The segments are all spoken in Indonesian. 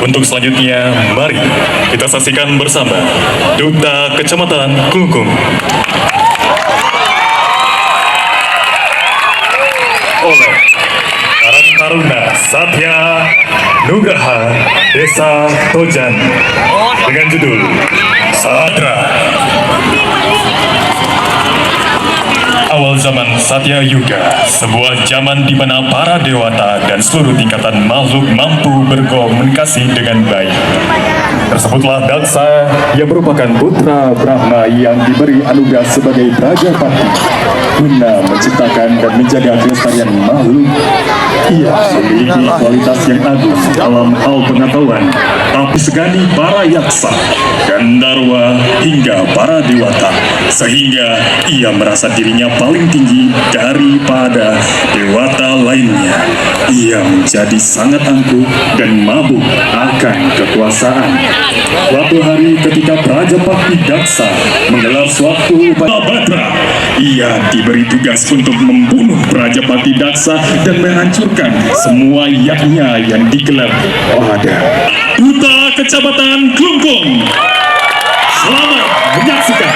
Untuk selanjutnya, mari kita saksikan bersama Duta Kecamatan Klungkung oleh Karang Taruna Satya Nugraha Desa Tojan dengan judul Sadra. Awal zaman Satya Yuga, sebuah zaman di mana para dewata dan seluruh tingkatan makhluk mampu berkomunikasi dengan baik. Tersebutlah Daksa yang merupakan putra Brahma yang diberi anugerah sebagai Prajapati guna menciptakan dan menjaga kelestarian makhluk. Ia memiliki kualitas yang agung dalam hal pengetahuan, tapi segani para yaksa, Gandharwa hingga para dewata, sehingga ia merasa dirinya paling tinggi daripada dewata lainnya. Ia menjadi sangat angkuh dan mabuk akan kekuasaan. Suatu hari ketika Prajapati Daksa menggelar suatu upacara, ia diberi tugas untuk membunuh Prajapati Daksa dan menghancurkan semua yaknya yang digelar pada Duta Kecamatan Klungkung. Selamat menyaksikan.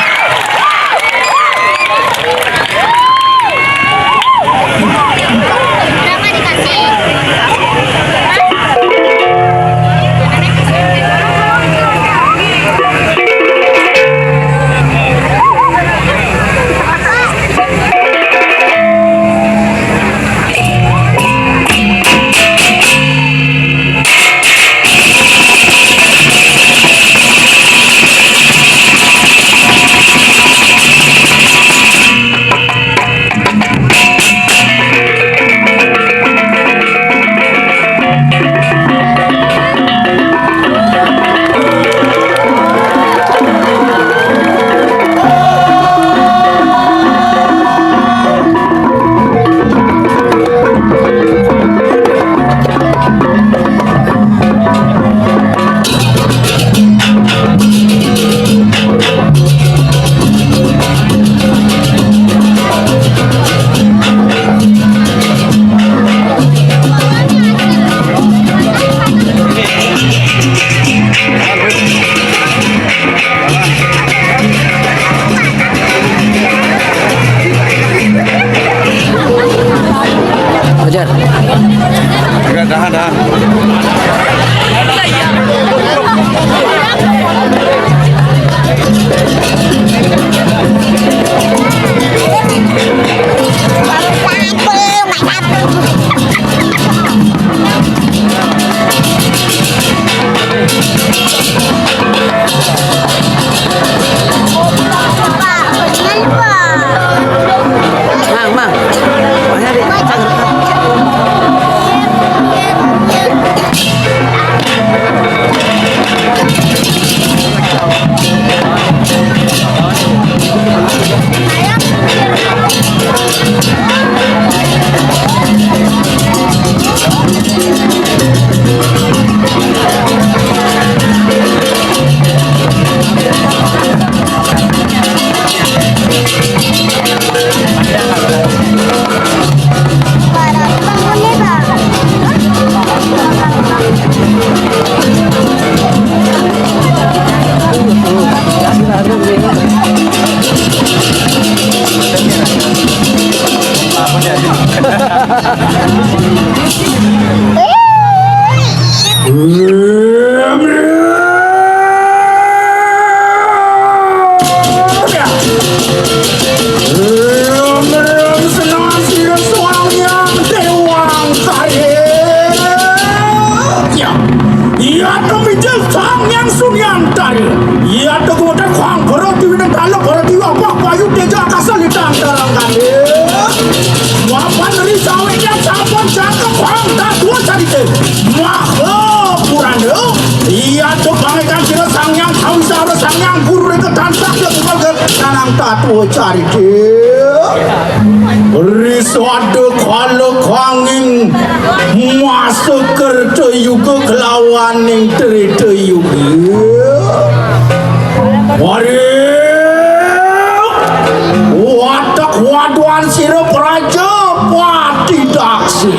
Agak dah. Mang. Cari riswada kala kanging masuk kerja yuga kelawaning terita yuga watak waduan sira Prajapati Daksa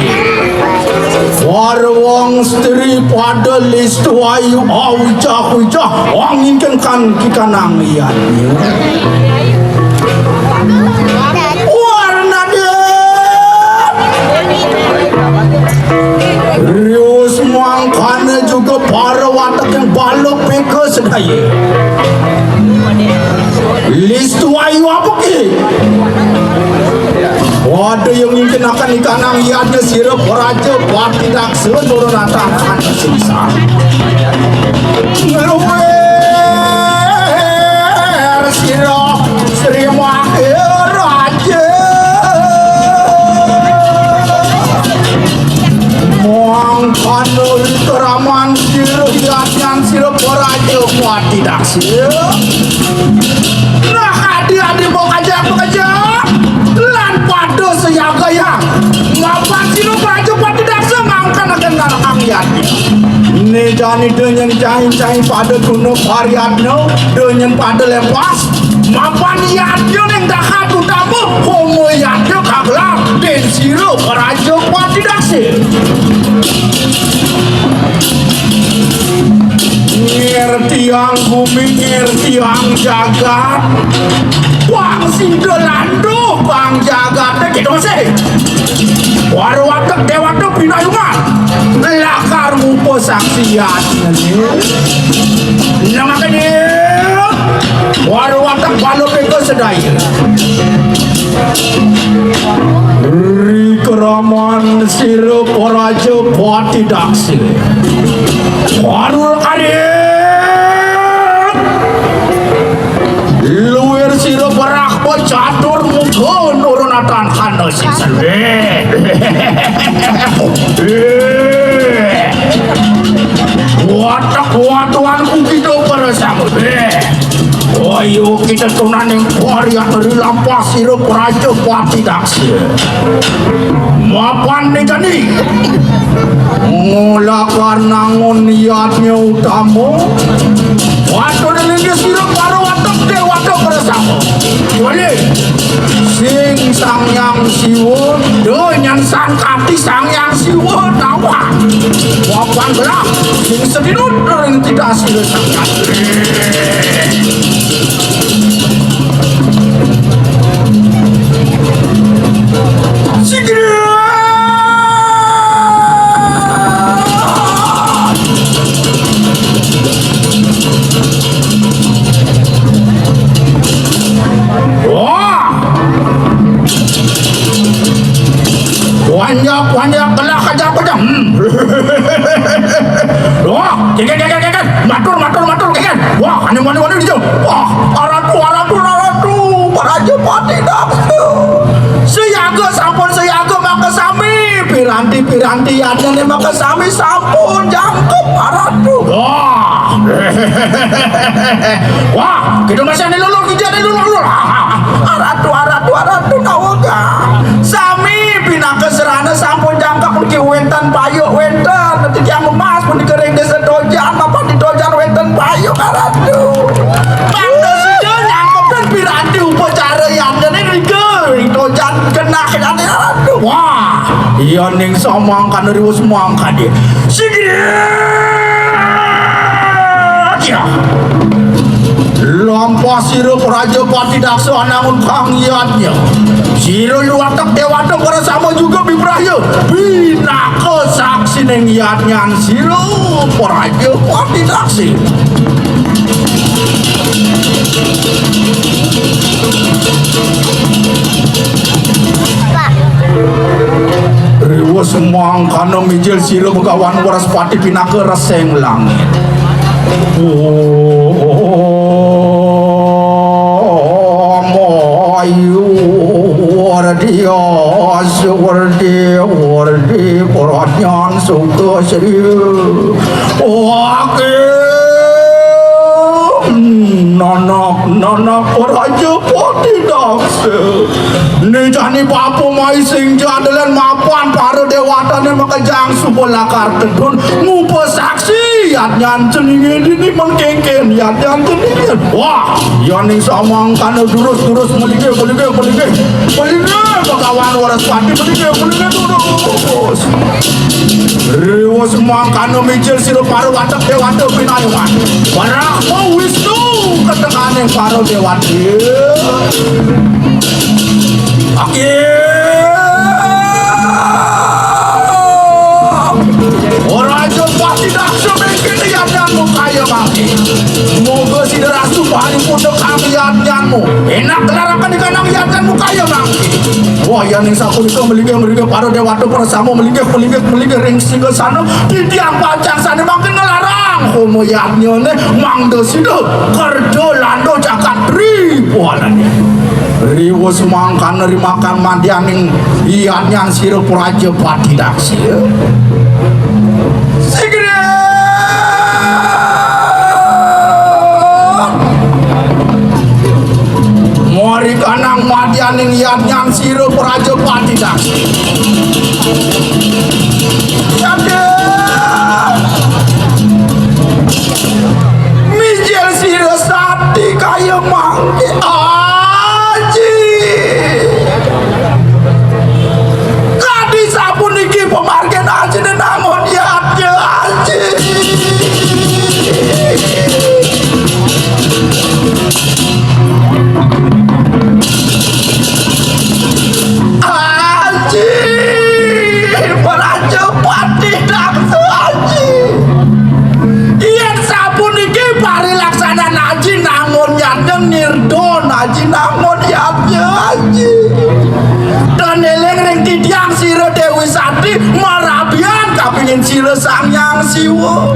para wong stri pada listu ayu aujah angin kan kikanang iyan warna dia rius mangkana juga para watak yang balok peka sedaya listu ayu apa ke waduh yang mungkin akan ikanang iadnya sirap raja buat tidak seluruh ratakan sisa ngeluwer sirap serima raja muang kanul keraman sirap iadnya sirap raja buat tidak sirap nah adik-adik mau kajak lan pada seyaga yang ngapan sinu baju pada tidak semangkan akan ngarang yadnya ini jani dengan cahin pada kuno variatno dengan pada lepas mapan yadnya yang dahat utama homo yadnya kaglam dan siru raja pada tidak sih ngerti yang bumi ngerti yang jagat wang sindelando bang jagat gitu sih waru-watak dewata pinayungan lakar mupo saksiat namanya waru-watak balok itu sedaya Rikeraman sirup raja pati daksi warul kadet luir sirup rakbo catur mukun urunatan kano sisan watak-watuan kita bersama ayo kita tunaning waria dari lampas sirup raja pati daksi mapan nih gani ngulakar nangun niatnya utama waktu dengan dia sirup baru watak dewata bersama gimana sing sang yang siwon dengan sang kati sang yang siwon tawa mapan belah sing sedinut dengan tidak sirup sang kati banyak gelah kejap-kejap wah keken matur keken wah mana di jauh wah aratu paraja pati dak seyaga sampun seyaga maka sami piranti adanya maka sami sampun jangkep aratu wah kita masih ada lulur aratu nawaga sami pinaka serana sampun jangkep ke wentan payuk wentan nanti yang emas pun dikering desa dojan apa di dojan wentan payuk aratu maka sudah jangkep dan piranti upacara yang jadi dojan kena aratu wah iya ning samangkan riwus mangkan dia ya lampas sirup raja pati daksa anangun kangiatnya sirup watak dewata bersama juga bibrahya bina kesaksi neng iatnya sirup raja pati daksa riwa semang kana mijil sirup kawan waras pati pinaka reseng langit wardi peranyan suka serius nanak raja pati daksa nejani bapu mai sing jadalan mapan para dewata ni maka jang subol lakar tedun ngupa saksi yat nyan ceningin ini mengkengken yat nyan ceningin wah yaning samang kana durus melige bakawan waras pati melige durus riwas mangkana mijil sira paru watak dewata pinayoman Barakmo Wisnu ketekane paru dewati Ora aja pasti daksa mengkene yatnyanmu kaya mangke. Moga siderastu paling pundhek kami yatnyanmu. Enak kelarakan dikanang yatnyanmu kaya mangke. Wah yaning sapunika melinggih para dewata para samo melinggih ring singga sana didiang pancang sane mangke ngelarang homo yatnyane mangda sida kerja lando jagat ribuanane. Riwo semangkan nerimakan mandianing iatnyang sira praja pati daksi. Sigre mori kanang mandianing iatnyang sira praja pati daksi. Sabda mijil sira sati kaya mangke pemargen aja dan namun ya aja beraja pati daksu aji iyan sabun iki pari laksana aji namun yatnya nirdon aji namun yatnya aji dan eleng ring tidiang sira Dewi Sati marabian kapingin sira Sangyang Siwa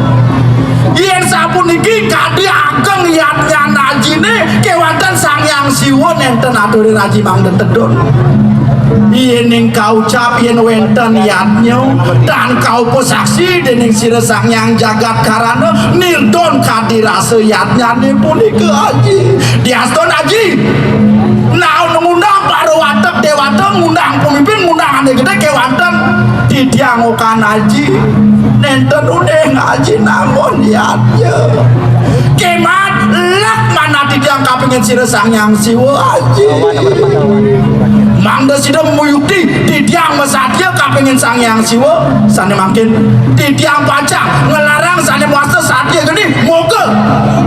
yen sapuniki kadhi ageng yatnya najine kewanten Sangyang Siwa nenten aturi raji mangden tedon yen ing kaucap yen wenten yatnya dan kau pesaksi dening sira Sangyang Jagat Karana nirdon kadhi rasa yatnya punika aji diaston aji naon ngundang baru watek dewata ngundang pemimpin ngundang ane gede kewanten didiang okan aji nenten udah ngaji namun yatnya kemat lak mana didiang kapingin sira Sangyang Siwa aji mangda sida muyukti didiang mesatya kapingin Sangyang Siwa sane makin didiang pancang ngelarang sane muasta satya gini moga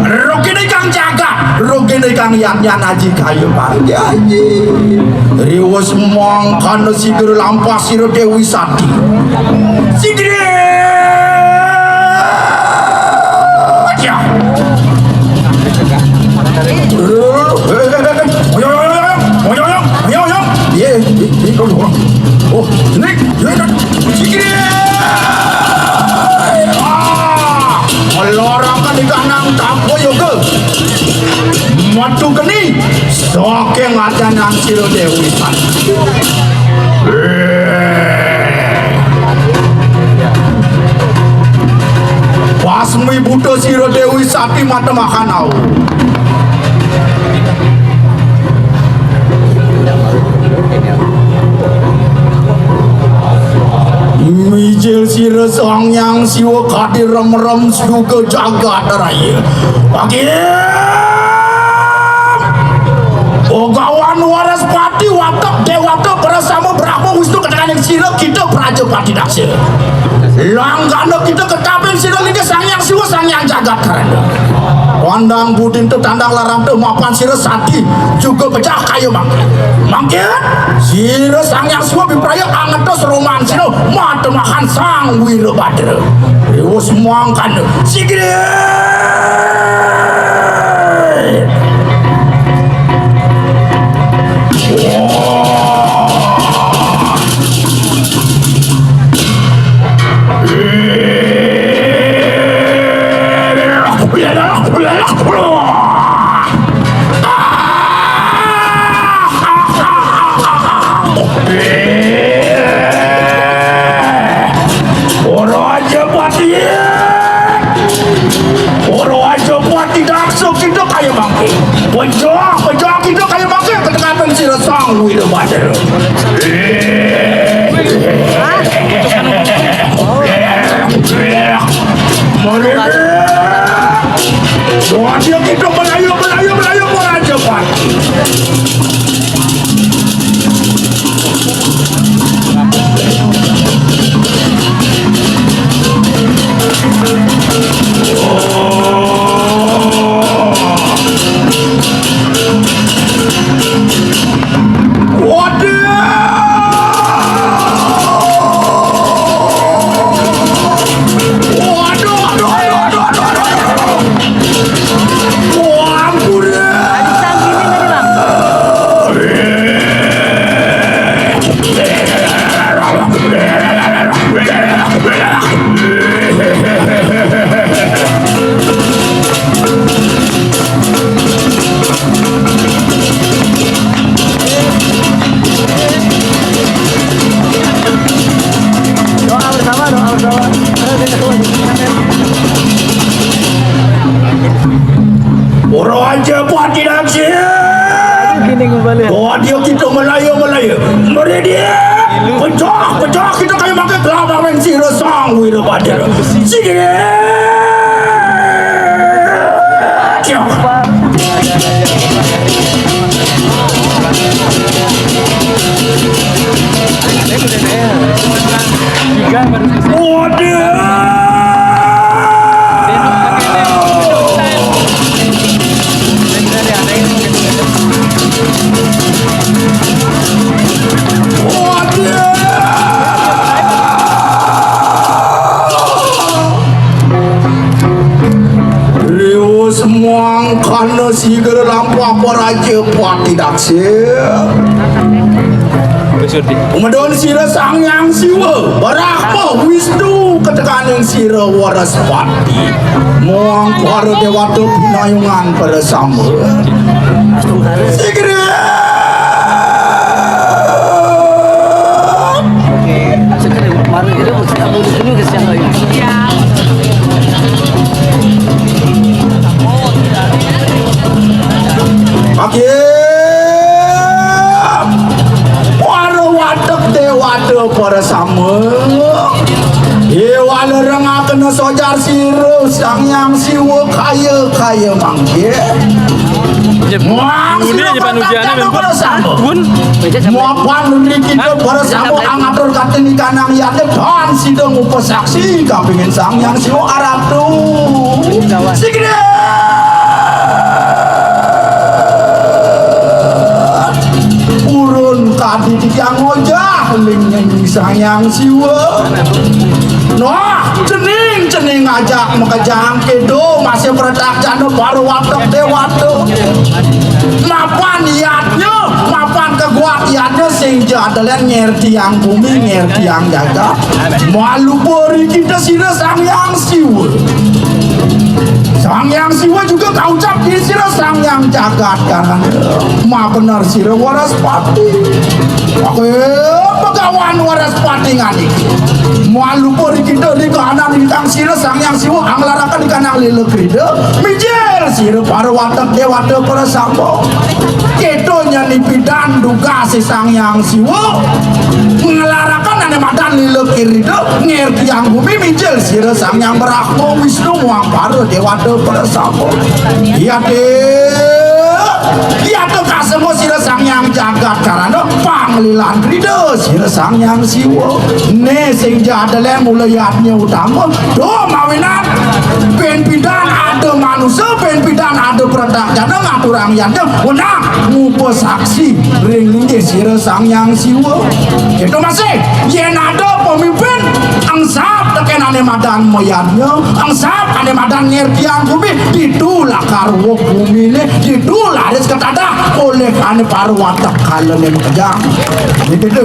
rokine kang jaga rokine kang yatnya naji kayu mangke aji riwas mangkana sigere lampah sira Dewi Sati sigere aja oh ini sigere melorongkan di kanang tampo yoga matu geni soke ngadanang sira Dewi Sati pasmi buta sira Dewi Sati mata makan au mijil sira Sangyang Siwa kadhi rem-rem juga jagat raya pagi Ogawan waras pati watak dewata bersama Brahma Wisnu ketekan sira kita praja pati daksya langgana kita ketapin sira liga Sangyang Siwa Sangyang Jagat Karana Wandang budin tu tandang larang tu mapan sira Sati juga pecah kayu mangke sira Sangyang Siwa bipraya angetos roman sira mata makan sang Wirabadra riwus mangkan sigire Doa dia kita Melayu Majapahit. Orang cepat tidak siap. Oh dia kita Melayu. Mari dia. Pecah kita kayak makan kelapa main sirah sang wira badir. Sini. Semua karena sigara lampu apa raja buat tidak siap. Kemudian sira sang yang siwa Barakma Wisnu ketekan yang sira Waraspati Muang para dewata pinayungan pada sama Sigara para sama Iwala rengah kena sojar siru sang yang siwa kaya mangke Muang siru patah para sama Muapan nundri kita para sama Angatur kata ni kanang yate Dan sidang upasaksi Kapingin sang yang siwa aratu Sigre Urun tadi yang ngojah Lingnya sayang siwa Noh cening ajak makajang kedo masih beredak jana baru watak dewata mapan niatnya mapan keguatiannya sehingga adalah ngerti yang bumi ngerti yang jaga malu beri kita sira sang yang siwa sang yang siwa juga kau ucap di sira sang yang jagat karena ma benar sira Waraspati oke pegawai Waraspati ngani malu pori kita di kanan di kang sira sang yang siwa anglarakan di kanang lele krida mijel sira para watak dewata para sambo ketonya nipidan duga si sang yang siwa mengelarakan ane madan lele krida ngerti yang bumi mijel sira sang yang Barakma Wisnu muang para dewata para sambo iya tuh kasemo sira sang yang jagat karena panglilan krida sira sang yang siwa ne sing jadale mulayatnya utama do mawinan ben pidan ada manusia ben pidan ada produk jana ngaturang yatnya wenang ngupa saksi ring linggih sira sang yang siwa itu masih yen ada pemimpin angsap teken ane madan mayatnya angsap ane madan ngerti yang bumi ditulah karwo bumi ini ditulah ada ketada oleh ane parwatak kalian yang kejam itu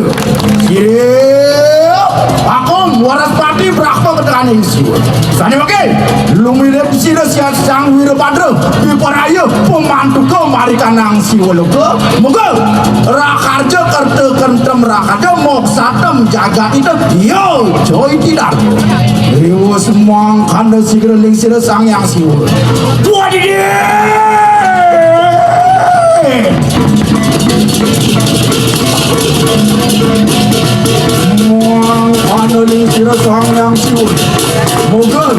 aku Waraspati Barakma ketekan yang siwa sani wakil lumire sira sang Wirabadra piparaya pemantu ke mari kanang siwa loga moga rakarja kerte kentem rakarja moksatem jaga itu yo joy tidak riwa semang kanda sigara ling sira sang yang siwa buat dia muang panuling sira Hyang Siwun. Moga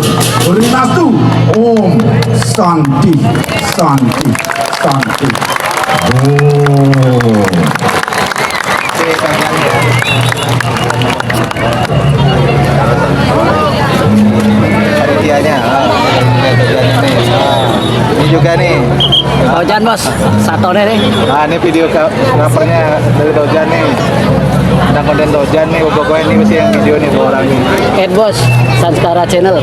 berinastu Om Santi Santi Santi. Oh. Panitianya, ini juga nih. Dojan bos, satu deh nih. Nah ini video covernya dari Dojan nih. Ada konten Dojan nih, pokoknya ini mesti yang video nih dua orang nih. Bos, Sanskara Channel.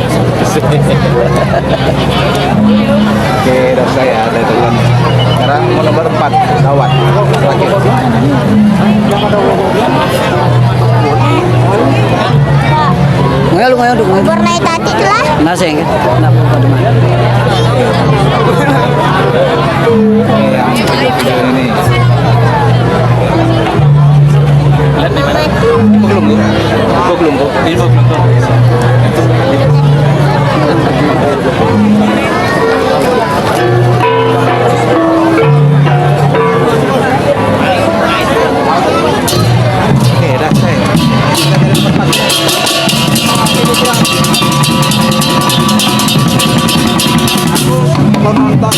Oke, dari saya dari Dojan. Sekarang mau nomor 4, Dawat. Terakhir. Ngayon dulu. Warna tadi lah. Nasi yang kenapa pada mana? Ini. Belum bu? Belum bu? Info belum bu? Oke, dah saya. Kita dari tempat. Aku nonton.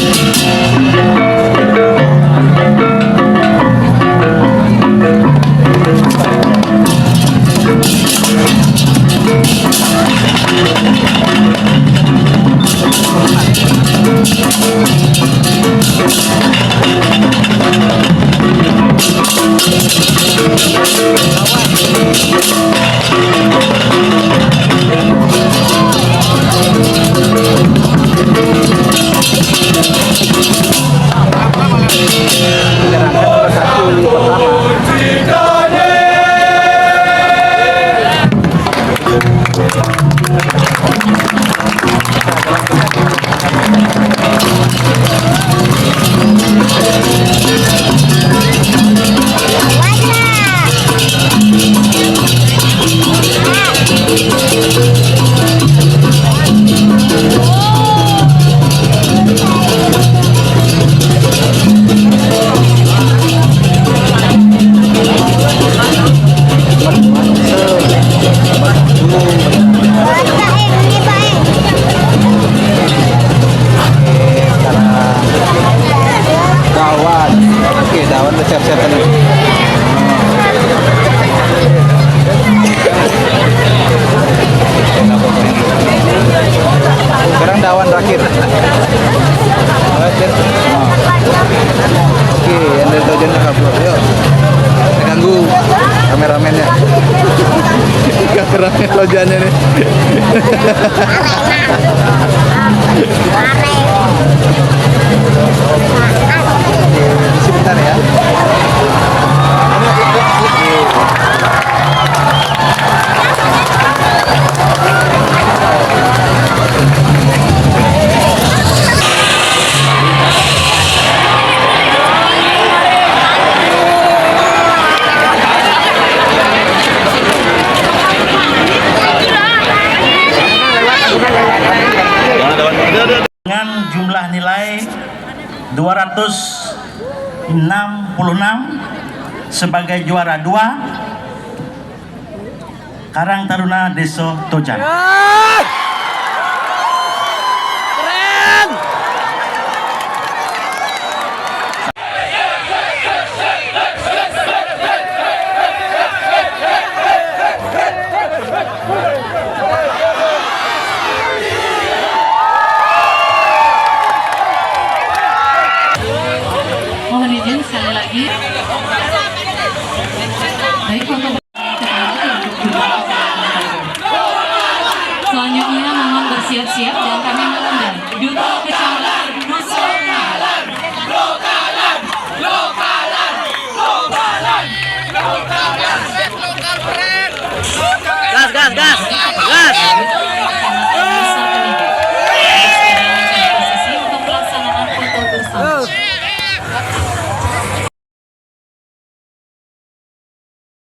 Sekarang dawan terakhir. Oke, yang dari Dojan upload. Yuk, kita ganggu kameramennya. Kameramen Dojannya nih. Sebentar ya. Dengan jumlah nilai 266 sebagai juara 2 Karang Taruna Deso Tojan. Mohon izin sekali lagi. Baik untuk selanjutnya mohon bersiap-siap dan kami mengundang Duta Kecamatan Nusantara. Gas. Untuk pelaksanaan foto bersama.